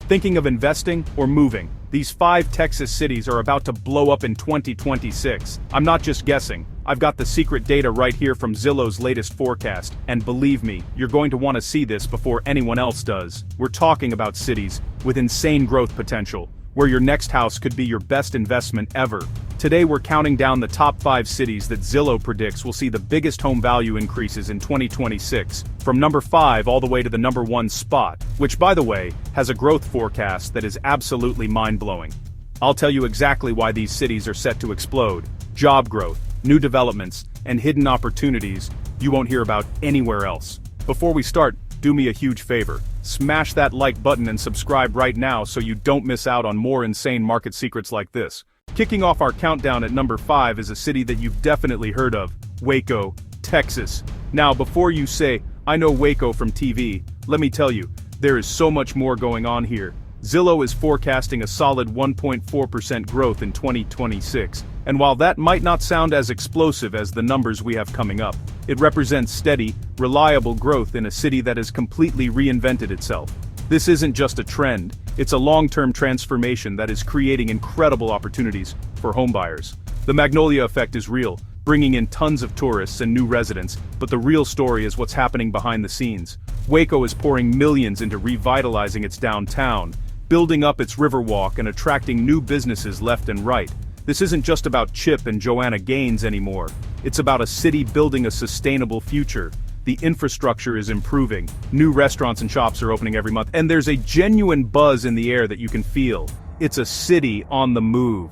Thinking of investing or moving? These 5 Texas cities are about to blow up in 2026. I'm not just guessing. I've got the secret data right here from Zillow's latest forecast, and believe me, you're going to want to see this before anyone else does. We're talking about cities with insane growth potential, where your next house could be your best investment ever. Today we're counting down the top 5 cities that Zillow predicts will see the biggest home value increases in 2026, from number 5 all the way to the number 1 spot, which by the way, has a growth forecast that is absolutely mind-blowing. I'll tell you exactly why these cities are set to explode. Job growth, new developments, and hidden opportunities you won't hear about anywhere else. Before we start, do me a huge favor. Smash that like button and subscribe right now so you don't miss out on more insane market secrets like this. Kicking off our countdown at number 5 is a city that you've definitely heard of, Waco, Texas. Now before you say, I know Waco from TV, let me tell you, there is so much more going on here. Zillow is forecasting a solid 1.4% growth in 2026, and while that might not sound as explosive as the numbers we have coming up, it represents steady, reliable growth in a city that has completely reinvented itself. This isn't just a trend, it's a long-term transformation that is creating incredible opportunities for homebuyers. The Magnolia effect is real, bringing in tons of tourists and new residents, but the real story is what's happening behind the scenes. Waco is pouring millions into revitalizing its downtown, building up its Riverwalk and attracting new businesses left and right. This isn't just about Chip and Joanna Gaines anymore. It's about a city building a sustainable future. The infrastructure is improving, new restaurants and shops are opening every month, and there's a genuine buzz in the air that you can feel. It's a city on the move.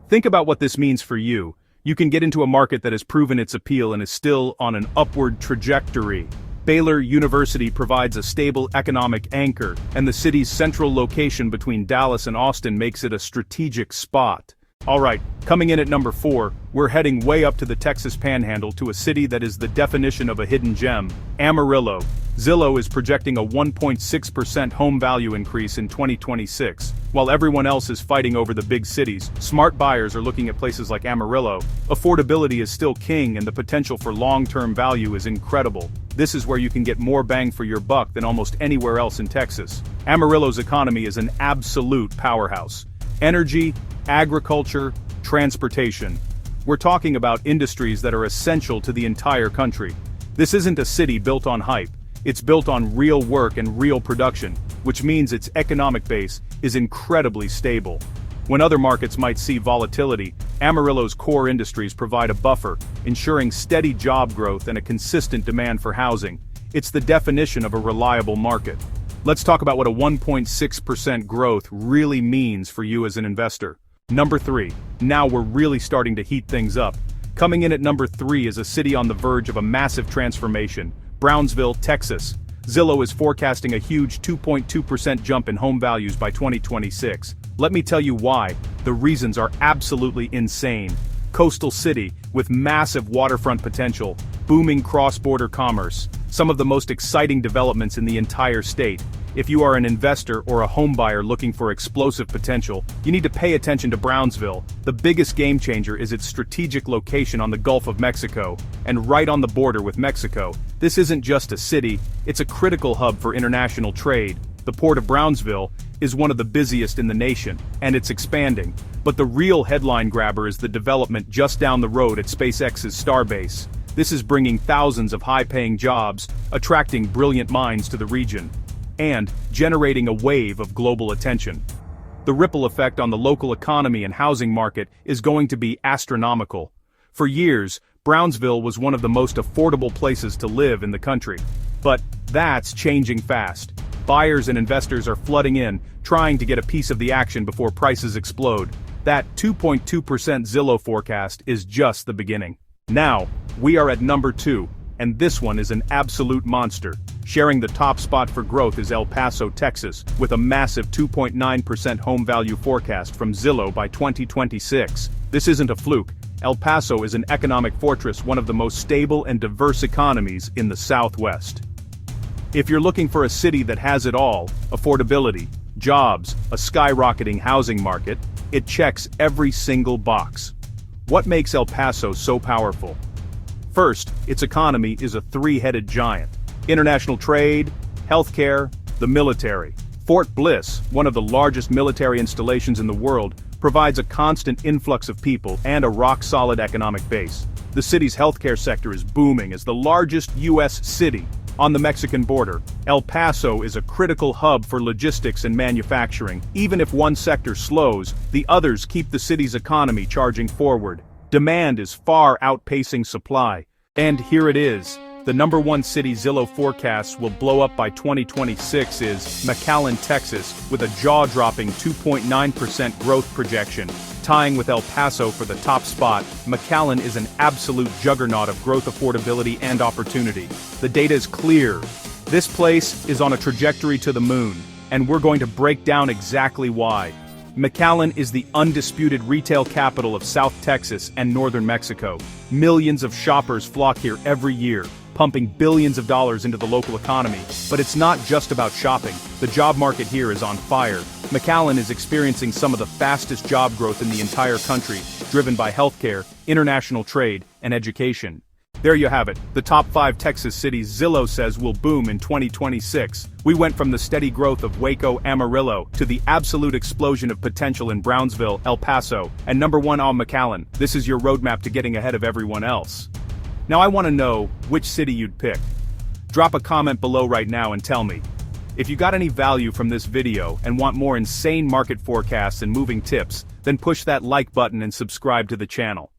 Think about what this means for you. You can get into a market that has proven its appeal and is still on an upward trajectory. Baylor University provides a stable economic anchor, and the city's central location between Dallas and Austin makes it a strategic spot. Alright, coming in at number 4, we're heading way up to the Texas Panhandle to a city that is the definition of a hidden gem, Amarillo. Zillow is projecting a 1.6% home value increase in 2026. While everyone else is fighting over the big cities, smart buyers are looking at places like Amarillo. Affordability is still king and the potential for long-term value is incredible. This is where you can get more bang for your buck than almost anywhere else in Texas. Amarillo's economy is an absolute powerhouse. Energy, agriculture, transportation. We're talking about industries that are essential to the entire country. This isn't a city built on hype. It's built on real work and real production, which means its economic base is incredibly stable. When other markets might see volatility, Amarillo's core industries provide a buffer, ensuring steady job growth and a consistent demand for housing. It's the definition of a reliable market. Let's talk about what a 1.6% growth really means for you as an investor. Number 3. Now we're really starting to heat things up. Coming in at number 3 is a city on the verge of a massive transformation, Brownsville, Texas. Zillow is forecasting a huge 2.2% jump in home values by 2026. Let me tell you why. The reasons are absolutely insane. Coastal city, with massive waterfront potential, booming cross-border commerce, some of the most exciting developments in the entire state. If you are an investor or a homebuyer looking for explosive potential, you need to pay attention to Brownsville. The biggest game changer is its strategic location on the Gulf of Mexico, and right on the border with Mexico. This isn't just a city, it's a critical hub for international trade. The port of Brownsville is one of the busiest in the nation, and it's expanding. But the real headline grabber is the development just down the road at SpaceX's Starbase. This is bringing thousands of high-paying jobs, attracting brilliant minds to the region, and generating a wave of global attention. The ripple effect on the local economy and housing market is going to be astronomical. For years, Brownsville was one of the most affordable places to live in the country. But that's changing fast. Buyers and investors are flooding in, trying to get a piece of the action before prices explode. That 2.2% Zillow forecast is just the beginning. Now, we are at number 2, and this one is an absolute monster. Sharing the top spot for growth is El Paso, Texas, with a massive 2.9% home value forecast from Zillow by 2026. This isn't a fluke. El Paso is an economic fortress, one of the most stable and diverse economies in the Southwest. If you're looking for a city that has it all, affordability, jobs, a skyrocketing housing market, it checks every single box. What makes El Paso so powerful? First, its economy is a three-headed giant. International trade, healthcare, the military. Fort Bliss, one of the largest military installations in the world, provides a constant influx of people and a rock-solid economic base. The city's healthcare sector is booming as the largest U.S. city on the Mexican border. El Paso is a critical hub for logistics and manufacturing. Even if one sector slows, the others keep the city's economy charging forward. Demand is far outpacing supply. And here it is. The #1 city Zillow forecasts will blow up by 2026 is McAllen, Texas, with a jaw-dropping 2.9% growth projection. Tying with El Paso for the top spot, McAllen is an absolute juggernaut of growth, affordability, and opportunity. The data is clear. This place is on a trajectory to the moon, and we're going to break down exactly why. McAllen is the undisputed retail capital of South Texas and northern Mexico. Millions of shoppers flock here every year, pumping billions of dollars into the local economy. But it's not just about shopping. The job market here is on fire. McAllen is experiencing some of the fastest job growth in the entire country, driven by healthcare, international trade, and education. There you have it, the top 5 Texas cities Zillow says will boom in 2026. We went from the steady growth of Waco, Amarillo, to the absolute explosion of potential in Brownsville, El Paso, and #1 on McAllen. This is your roadmap to getting ahead of everyone else. Now I want to know which city you'd pick. Drop a comment below right now and tell me. If you got any value from this video and want more insane market forecasts and moving tips, then push that like button and subscribe to the channel.